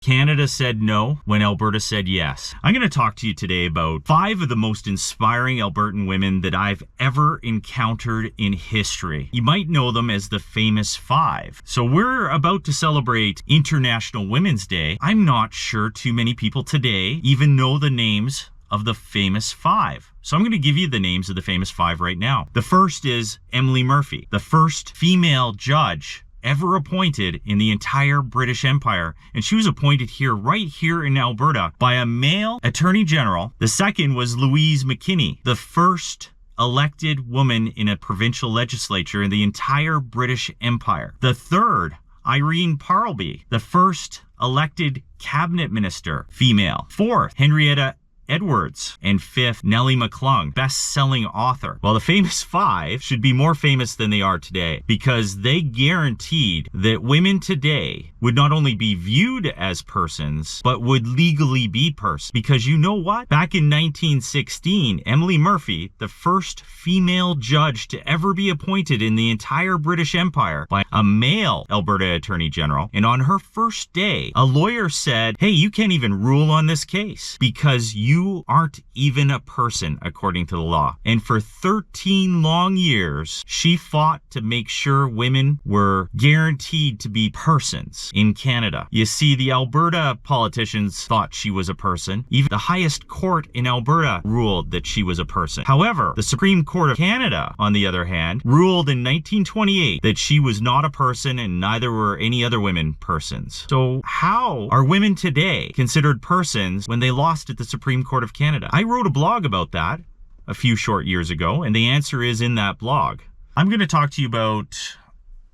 Canada said no when Alberta said yes. I'm going to talk to you today about 5 of the most inspiring Albertan women that I've ever encountered in history. You might know them as the famous 5. So we're about to celebrate International Women's Day. I'm not sure too many people today even know the names of the famous 5. So I'm going to give you the names of the famous 5 right now. The first is Emily Murphy, the first female judge ever appointed in the entire British Empire. And she was appointed right here in Alberta by a male attorney general. The second was Louise McKinney, the first elected woman in a provincial legislature in the entire British Empire. The third, Irene Parlby, the first elected cabinet minister, female. Fourth, Henrietta Edwards. And fifth, Nellie McClung, best-selling author. Well, the famous 5 should be more famous than they are today because they guaranteed that women today would not only be viewed as persons, but would legally be persons. Because you know what? Back in 1916, Emily Murphy, the first female judge to ever be appointed in the entire British Empire by a male Alberta Attorney General, and on her first day, a lawyer said, hey, you can't even rule on this case because you aren't even a person according to the law. And for 13 long years, she fought to make sure women were guaranteed to be persons in Canada. You see, the Alberta politicians thought she was a person. Even the highest court in Alberta ruled that she was a person. However, the Supreme Court of Canada, on the other hand, ruled in 1928 that she was not a person and neither were any other women persons. So how are women today considered persons when they lost at the Supreme Court of Canada? I wrote a blog about that a few short years ago, and the answer is in that blog. I'm going to talk to you about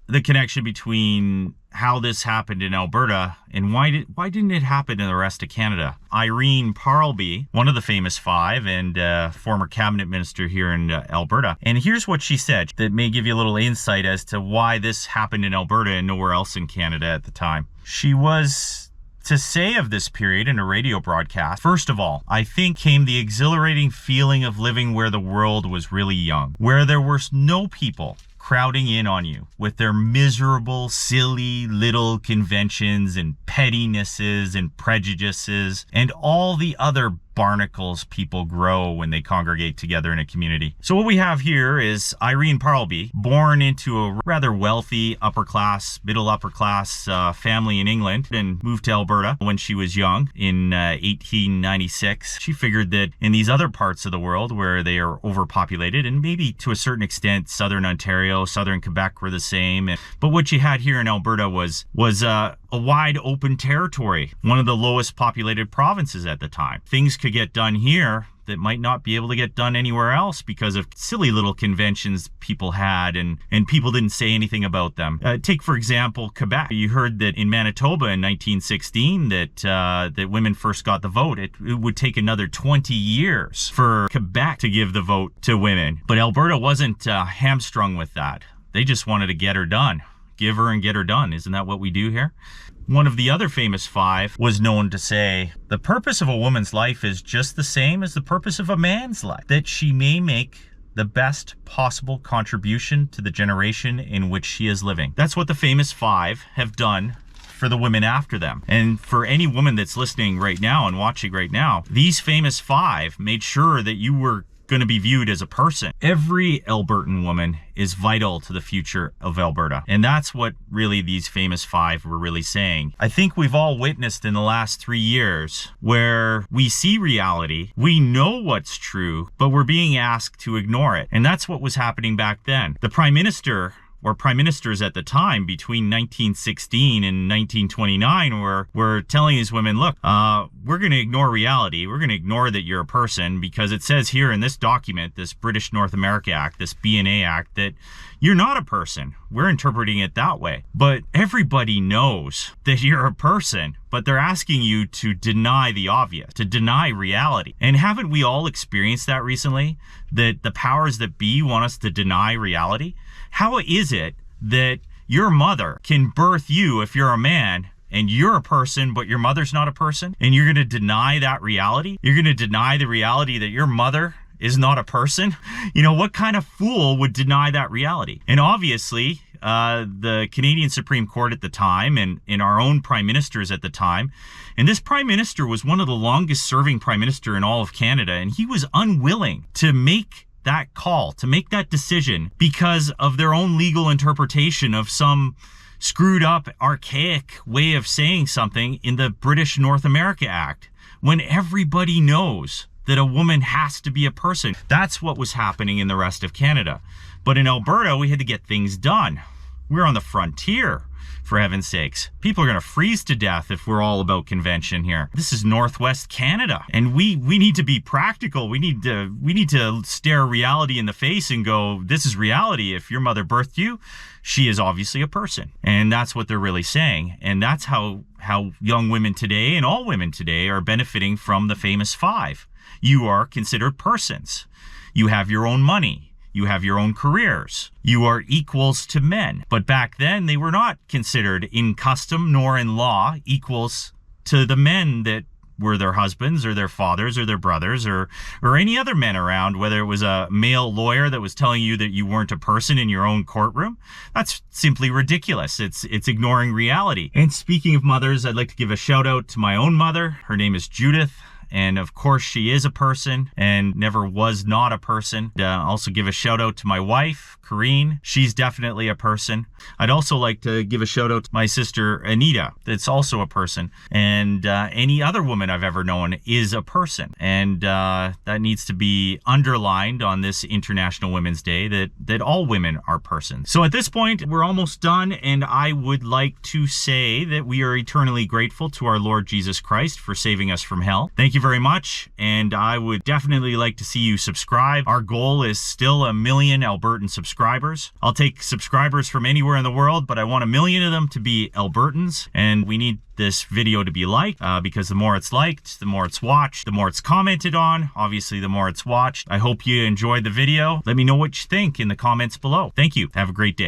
the connection between how this happened in Alberta and why didn't it happen in the rest of Canada. Irene Parlby, one of the famous 5 and former cabinet minister here in Alberta. And here's what she said that may give you a little insight as to why this happened in Alberta and nowhere else in Canada at the time. She was to say of this period in a radio broadcast, first of all, I think came the exhilarating feeling of living where the world was really young, where there were no people crowding in on you with their miserable, silly little conventions and pettinesses and prejudices and all the other barnacles people grow when they congregate together in a community. So what we have here is Irene Parlby, born into a rather wealthy middle upper class family in England and moved to Alberta when she was young in 1896. She figured that in these other parts of the world where they are overpopulated, and maybe to a certain extent southern Ontario, southern Quebec were the same, but what you had here in Alberta was a wide open territory, one of the lowest populated provinces at the time. Things could get done here that might not be able to get done anywhere else because of silly little conventions people had and people didn't say anything about them. Take, for example, Quebec. You heard that in Manitoba in 1916 that women first got the vote. It would take another 20 years for Quebec to give the vote to women. But Alberta wasn't hamstrung with that. They just wanted to get her done. Give her and get her done. Isn't that what we do here? One of the other famous 5 was known to say, the purpose of a woman's life is just the same as the purpose of a man's life, that she may make the best possible contribution to the generation in which she is living. That's what the famous 5 have done for the women after them. And for any woman that's listening right now and watching right now, these famous 5 made sure that you were going to be viewed as a person. Every Albertan woman is vital to the future of Alberta. And that's what really these famous 5 were really saying. I think we've all witnessed in the last 3 years where we see reality, we know what's true, but we're being asked to ignore it. And that's what was happening back then. The Prime Minister or prime ministers at the time between 1916 and 1929 were telling these women, look, we're going to ignore reality. We're going to ignore that you're a person because it says here in this document, this British North America Act, this BNA Act, that you're not a person. We're interpreting it that way. But everybody knows that you're a person, but they're asking you to deny the obvious, to deny reality. And haven't we all experienced that recently? That the powers that be want us to deny reality? How is it that your mother can birth you if you're a man and you're a person, but your mother's not a person? And you're going to deny that reality? You're going to deny the reality that your mother is not a person? You know, what kind of fool would deny that reality? And obviously, the Canadian Supreme Court at the time and our own prime ministers at the time. And this prime minister was one of the longest serving prime minister in all of Canada. And he was unwilling to make that call, to make that decision because of their own legal interpretation of some screwed up, archaic way of saying something in the British North America Act, when everybody knows that a woman has to be a person. That's what was happening in the rest of Canada. But in Alberta, we had to get things done. We're on the frontier, for heaven's sakes. People are gonna freeze to death if we're all about convention here. This is Northwest Canada, and we need to be practical. We need to stare reality in the face and go, this is reality. If your mother birthed you, she is obviously a person. And that's what they're really saying. And that's how young women today and all women today are benefiting from the famous five. You are considered persons. You have your own money. You have your own careers. You are equals to men. But back then, they were not considered in custom nor in law equals to the men that were their husbands or their fathers or their brothers or any other men around, whether it was a male lawyer that was telling you that you weren't a person in your own courtroom. That's simply ridiculous. It's ignoring reality. And speaking of mothers, I'd like to give a shout out to my own mother. Her name is Judith. And of course, she is a person and never was not a person. Also give a shout out to my wife, Corrine. She's definitely a person. I'd also like to give a shout out to my sister, Anita. That's also a person. And any other woman I've ever known is a person. And that needs to be underlined on this International Women's Day, that all women are persons. So at this point, we're almost done. And I would like to say that we are eternally grateful to our Lord Jesus Christ for saving us from hell. Thank you very much, and I would definitely like to see you subscribe. Our goal is still 1 million Albertan subscribers. I'll take subscribers from anywhere in the world, but I want 1 million of them to be Albertans, and we need this video to be liked because the more it's liked, the more it's watched, the more it's commented on, obviously the more it's watched. I hope you enjoyed the video. Let me know what you think in the comments below. Thank you. Have a great day.